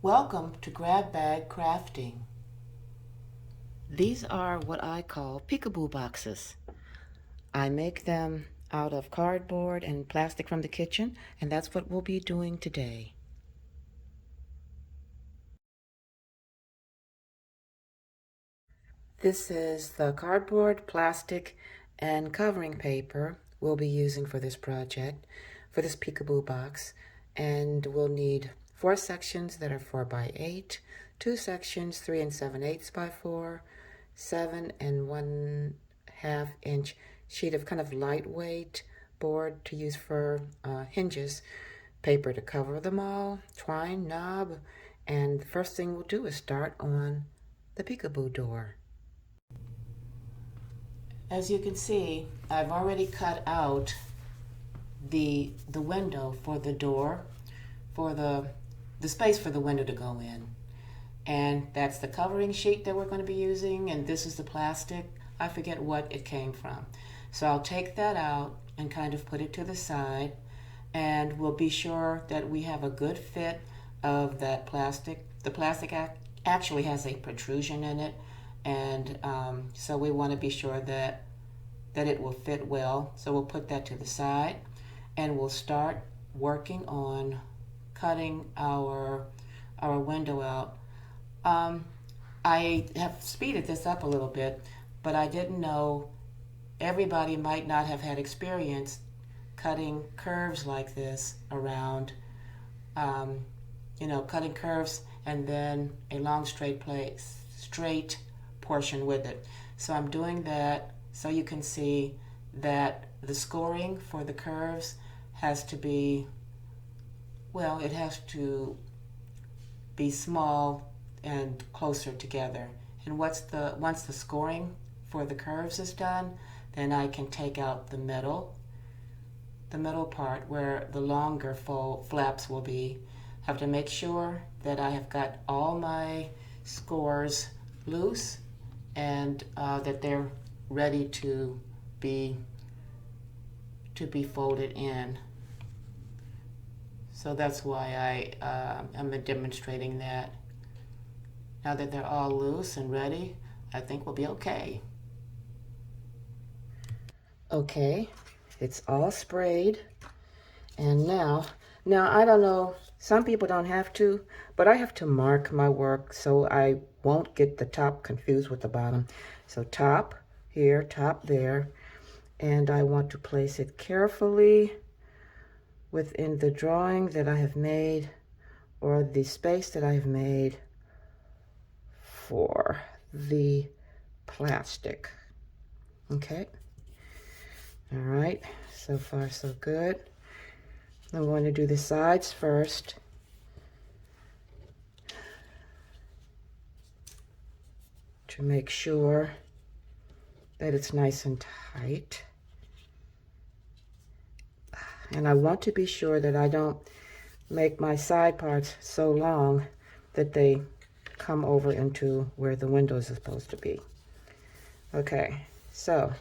Welcome to Grab Bag Crafting. These are what I call peekaboo boxes. I make them out of cardboard and plastic from the kitchen, and that's what we'll be doing today. This is the cardboard, plastic, and covering paper we'll be using for this project, for this peekaboo box. And we'll need 4 sections that are 4 by 8, 2 sections 3 7/8 by 4, 7 1/2 inch sheet of kind of lightweight board to use for hinges, paper to cover them all, twine, knob, and the first thing we'll do is start on the peekaboo door. As you can see, I've already cut out the window for the door, for the space for the window to go in. And that's the covering sheet that we're going to be using, and this is the plastic. I forget what it came from. So I'll take that out and kind of put it to the side, and we'll be sure that we have a good fit of that plastic. The plastic actually has a protrusion in it, and so we want to be sure that it will fit well. So we'll put that to the side, and we'll start working on cutting our window out. I have speeded this up a little bit, but I didn't know everybody might not have had experience cutting curves like this around, cutting curves and then a long straight portion with it. So I'm doing that so you can see that the scoring for the curves has to be, well, it has to be small and closer together. And once the scoring for the curves is done, then I can take out the middle part where the longer flaps will be. Have to make sure that I have got all my scores loose and that they're ready to be folded in. So that's why I'm demonstrating that. Now that they're all loose and ready, I think we'll be okay. Okay, it's all sprayed. And now I don't know, some people don't have to, but I have to mark my work so I won't get the top confused with the bottom. So top here, top there, and I want to place it carefully within the drawing that I have made, or the space that I have made for the plastic. Okay. All right, so far so good. I'm going to do the sides first. To make sure that it's nice and tight. And I want to be sure that I don't make my side parts so long that they come over into where the windows are supposed to be. Okay, so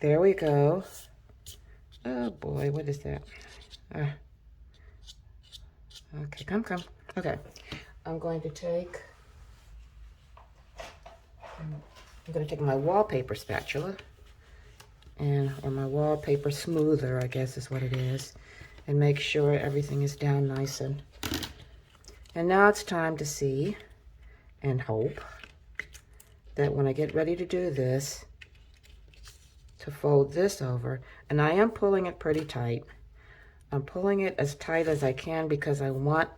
there we go. Oh boy, what is that? Okay, come. Okay, I'm going to take my wallpaper spatula, or my wallpaper smoother, I guess is what it is, and make sure everything is down nice. And now it's time to see and hope that when I get ready to do this, to fold this over, and I am pulling it pretty tight. I'm pulling it as tight as I can because I want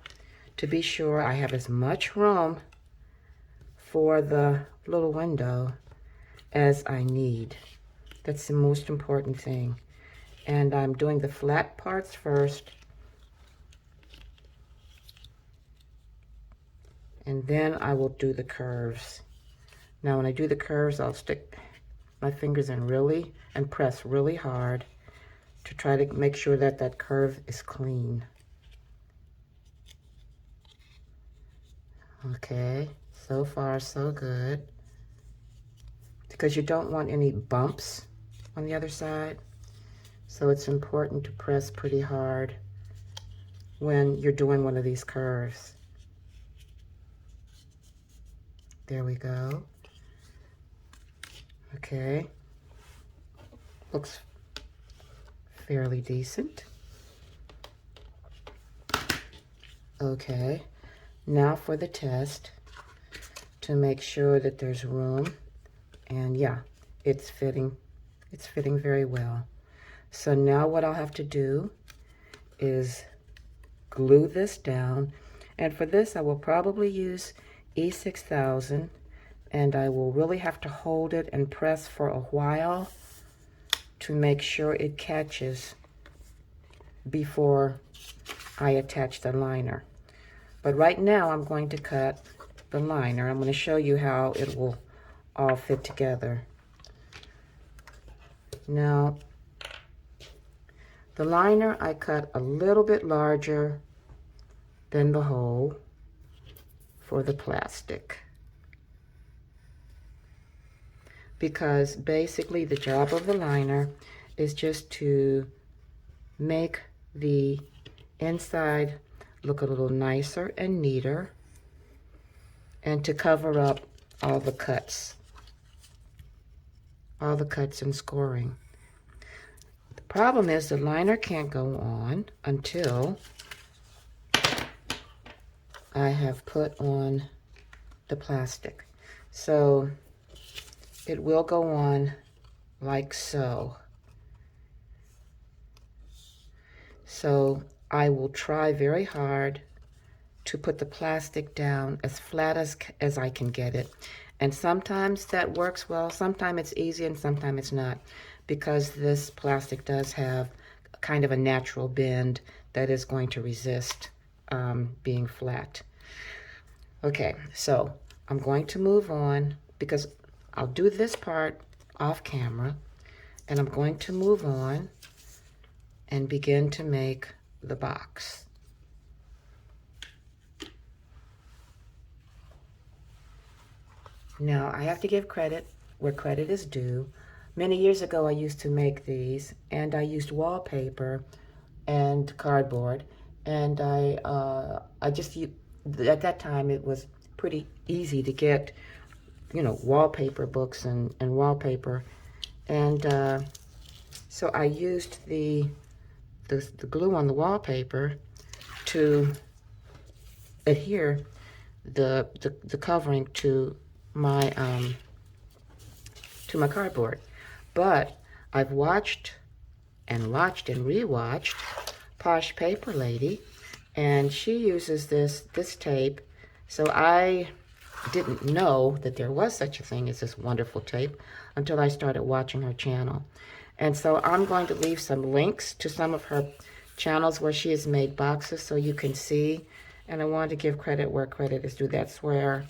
to be sure I have as much room for the little window as I need. That's the most important thing. And I'm doing the flat parts first, and then I will do the curves. Now when I do the curves, I'll stick my fingers in really and press really hard to try to make sure that that curve is clean. Okay, so far so good. Because you don't want any bumps on the other side. So it's important to press pretty hard when you're doing one of these curves. There we go. Okay. Looks fairly decent. Okay. Now for the test to make sure that there's room. And yeah, it's fitting very well. So now what I'll have to do is glue this down. And for this, I will probably use E6000, and I will really have to hold it and press for a while to make sure it catches before I attach the liner. But right now, I'm going to cut the liner. I'm going to show you how it will all fit together. Now, the liner I cut a little bit larger than the hole for the plastic, because basically the job of the liner is just to make the inside look a little nicer and neater, and to cover up all the cuts and scoring. The problem is the liner can't go on until I have put on the plastic. So it will go on like so. So I will try very hard to put the plastic down as flat as I can get it. And sometimes that works well, sometimes it's easy and sometimes it's not, because this plastic does have kind of a natural bend that is going to resist being flat. Okay, so I'm going to move on because I'll do this part off camera, and I'm going to move on and begin to make the box. Now, I have to give credit where credit is due. Many years ago, I used to make these, and I used wallpaper and cardboard, and I just, at that time, it was pretty easy to get, you know, wallpaper books and wallpaper, and so I used the glue on the wallpaper to adhere the covering to my cardboard. But I've watched and rewatched Posh Paper Lady, and she uses this tape. So I didn't know that there was such a thing as this wonderful tape until I started watching her channel. And so I'm going to leave some links to some of her channels where she has made boxes so you can see. And I wanted to give credit where credit is due. That's where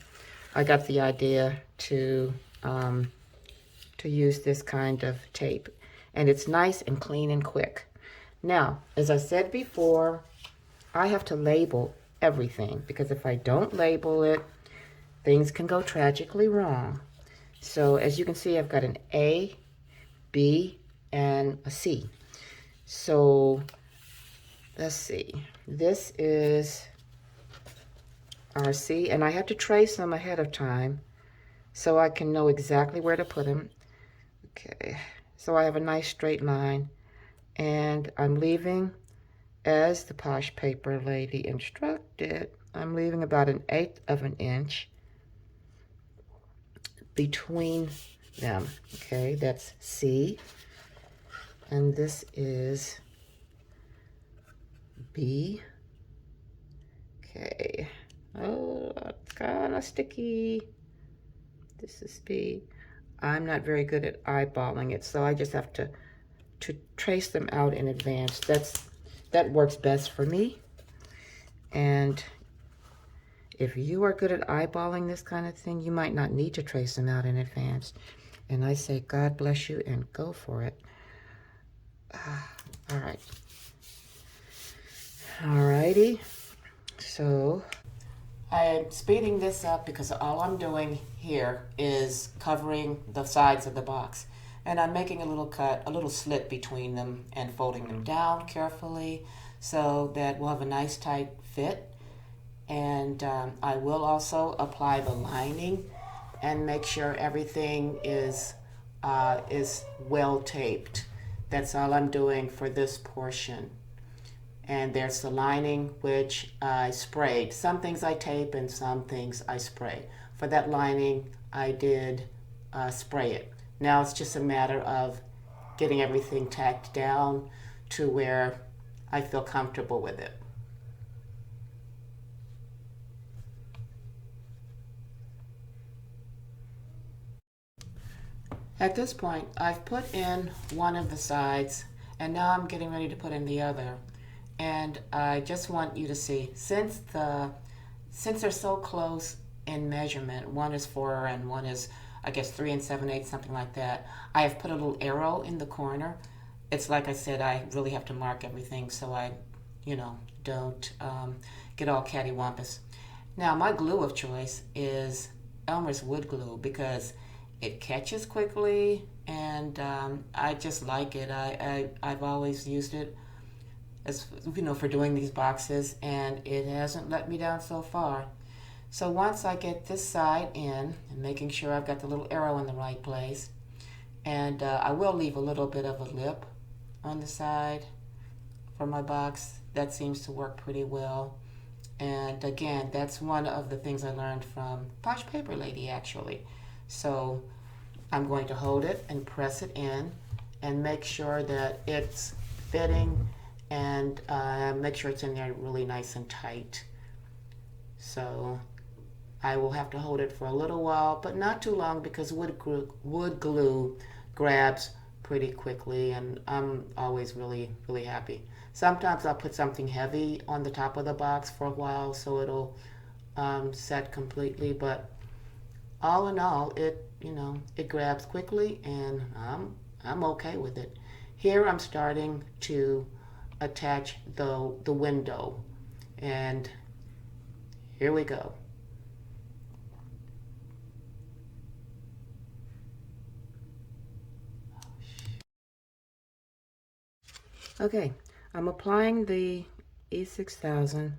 I got the idea to use this kind of tape. And it's nice and clean and quick. Now, as I said before, I have to label everything, because if I don't label it, things can go tragically wrong. So as you can see, I've got an A, B, and a C. So let's see. This is our C, and I have to trace them ahead of time so I can know exactly where to put them. Okay, so I have a nice straight line, and I'm leaving, as the Posh Paper Lady instructed, I'm leaving about 1/8 of an inch between them. Okay, that's C, and this is B. Okay, oh, it's kind of sticky. This is B. I'm not very good at eyeballing it, so I just have to trace them out in advance. That works best for me. And if you are good at eyeballing this kind of thing, you might not need to trace them out in advance. And I say, God bless you, and go for it. All right. Alrighty. So I'm speeding this up because all I'm doing here is covering the sides of the box. And I'm making a little cut, a little slit between them, and folding them down carefully so that we'll have a nice tight fit. And I will also apply the lining and make sure everything is well taped. That's all I'm doing for this portion. And there's the lining, which I sprayed. Some things I tape and some things I spray. For that lining, I did spray it. Now it's just a matter of getting everything tacked down to where I feel comfortable with it. At this point, I've put in one of the sides, and now I'm getting ready to put in the other. And I just want you to see, since they're so close in measurement, one is 4 and one is, I guess, 3 7/8, something like that, I have put a little arrow in the corner. It's like I said, I really have to mark everything so I, don't get all cattywampus. Now, my glue of choice is Elmer's Wood Glue because it catches quickly, and I just like it. I've always used it as for doing these boxes, and it hasn't let me down so far. So once I get this side in, and making sure I've got the little arrow in the right place, and I will leave a little bit of a lip on the side for my box. That seems to work pretty well. And again, that's one of the things I learned from Posh Paper Lady, actually. So I'm going to hold it and press it in and make sure that it's fitting, and make sure it's in there really nice and tight. So I will have to hold it for a little while, but not too long, because wood glue grabs pretty quickly, and I'm always really, really happy. Sometimes I'll put something heavy on the top of the box for a while so it'll set completely, but all in all, it grabs quickly, and I'm okay with it. Here I'm starting to attach the window, and here we go. Okay, I'm applying the E6000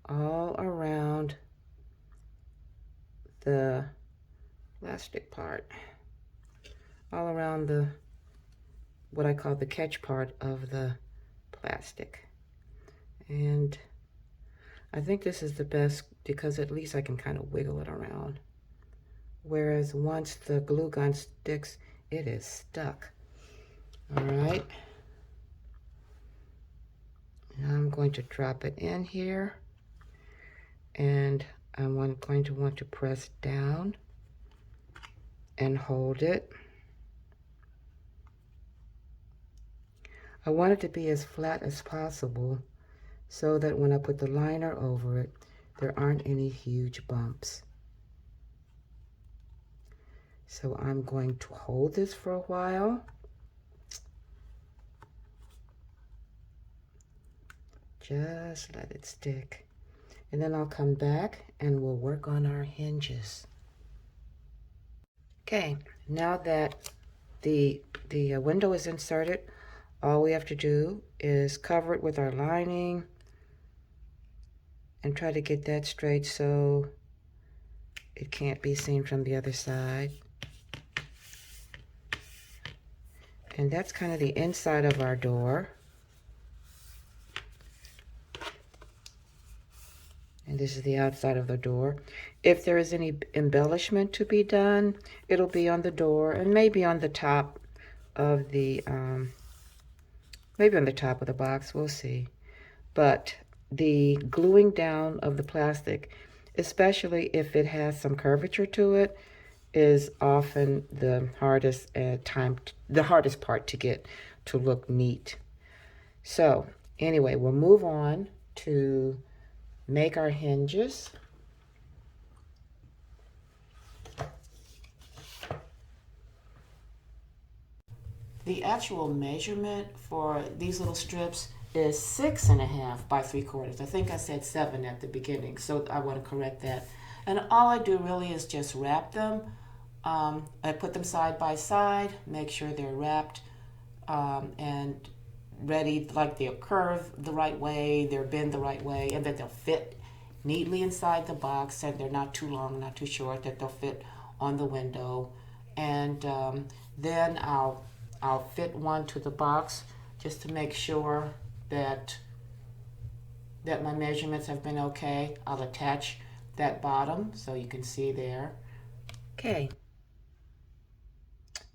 all around the plastic part, all around the what I call the catch part of the plastic. And I think this is the best because at least I can kind of wiggle it around. Whereas once the glue gun sticks, it is stuck. All right. Now I'm going to drop it in here, and I'm going to want to press down and hold it. I want it to be as flat as possible so that when I put the liner over it, there aren't any huge bumps. So I'm going to hold this for a while. Just let it stick. And then I'll come back and we'll work on our hinges. Okay, now that the window is inserted, all we have to do is cover it with our lining and try to get that straight so it can't be seen from the other side. And that's kind of the inside of our door. And this is the outside of the door. If there is any embellishment to be done, it'll be on the door and maybe on the top of the box, we'll see. But the gluing down of the plastic, especially if it has some curvature to it, is often the hardest part to get to look neat. So anyway, we'll move on to make our hinges. The actual measurement for these little strips is 6.5 by 3/4. I think I said 7 at the beginning, so I want to correct that. And all I do really is just wrap them. I put them side by side, make sure they're wrapped and ready, like they're curved the right way, they're bent the right way, and that they'll fit neatly inside the box, and they're not too long, not too short, that they'll fit on the window, and then I'll fit one to the box just to make sure that my measurements have been okay. I'll attach that bottom so you can see there. Okay,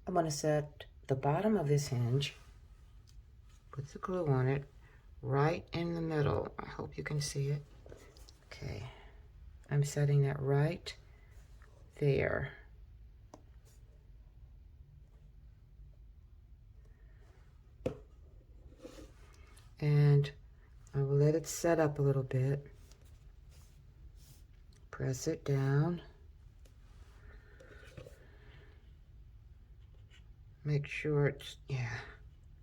I'm going to set the bottom of this hinge, put the glue on it, right in the middle. I hope you can see it. Okay, I'm setting that right there. And I will let it set up a little bit. Press it down. Make sure it's,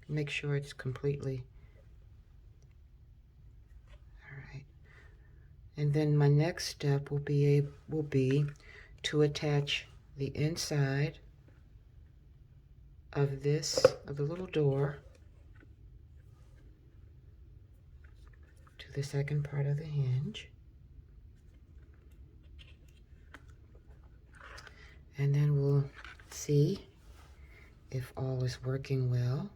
make sure it's completely, all right. And then my next step will be to attach the inside of the little door to the second part of the hinge. And then we'll see if all is working well.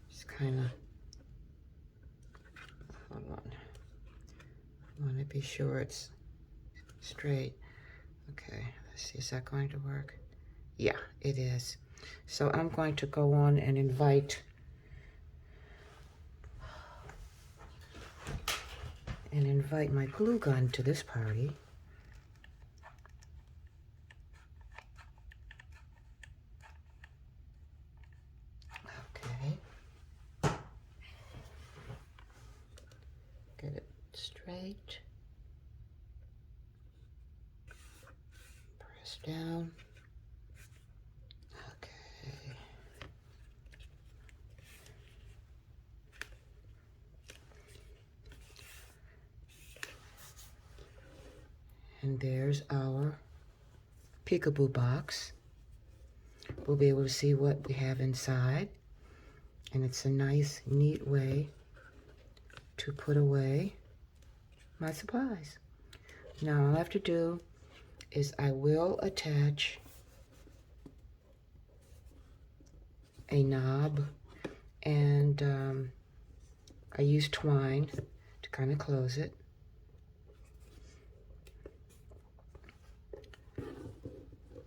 Just kind of, hold on. I want to be sure it's straight. Okay, let's see, is that going to work? Yeah, it is. So I'm going to go on and invite my glue gun to this party. Okay. Get it straight. Press down. Okay. And there's our Peekaboo box. We'll be able to see what we have inside. And it's a nice, neat way to put away my supplies. Now all I have to do is I will attach a knob, and I use twine to kind of close it.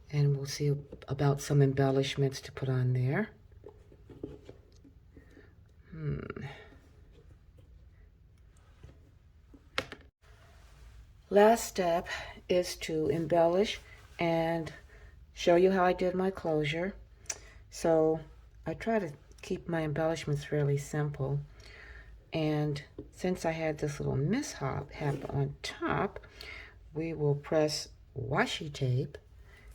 And we'll see about some embellishments to put on there. Last step is to embellish and show you how I did my closure. So I try to keep my embellishments fairly simple. And since I had this little mishap on top, we will press washi tape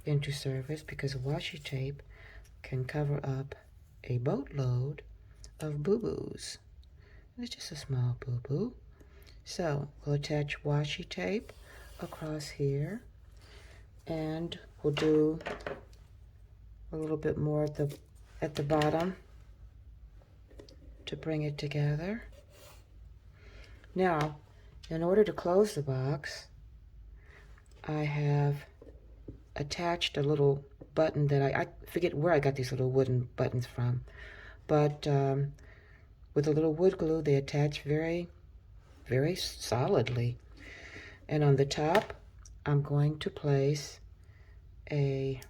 into service, because washi tape can cover up a boatload of boo-boos. It's just a small boo-boo. So we'll attach washi tape across here, and we'll do a little bit more at the bottom to bring it together. Now, in order to close the box, I have attached a little button that I forget where I got these little wooden buttons from, but with a little wood glue, they attach very, very solidly. And on the top, I'm going to place a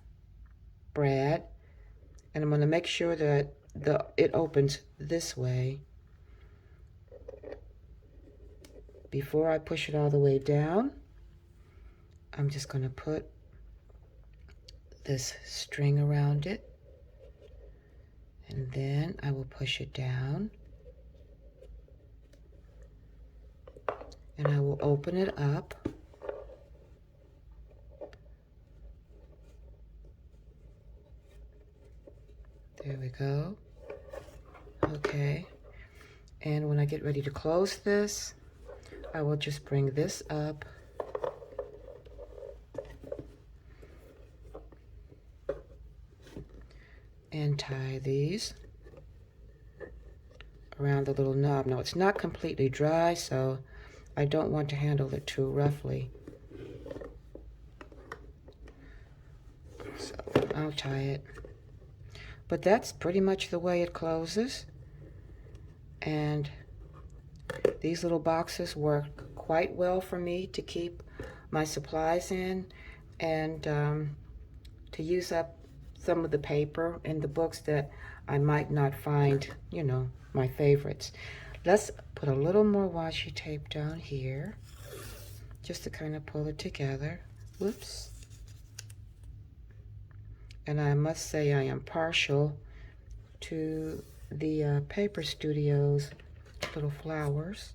brad, and I'm going to make sure that it opens this way before I push it all the way down. I'm just going to put this string around it, and then I will push it down, and I will open it up. There we go. Okay, and when I get ready to close this, I will just bring this up and tie these around the little knob. Now it's not completely dry, so I don't want to handle it too roughly. So I'll tie it. But that's pretty much the way it closes. And these little boxes work quite well for me to keep my supplies in, and to use up some of the paper in the books that I might not find, you know, my favorites. Let's put a little more washi tape down here just to kind of pull it together. Whoops. And I must say I am partial to the Paper Studio's little flowers.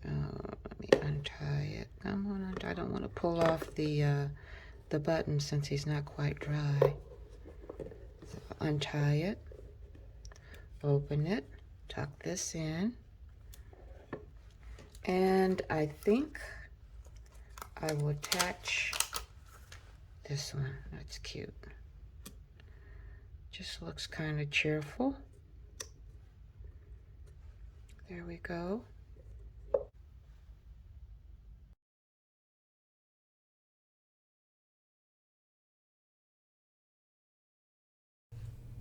Let me untie it. Come on, I don't want to pull off the button since he's not quite dry. So untie it, open it, tuck this in, and I think I will attach this one. That's cute. Just looks kind of cheerful. There we go.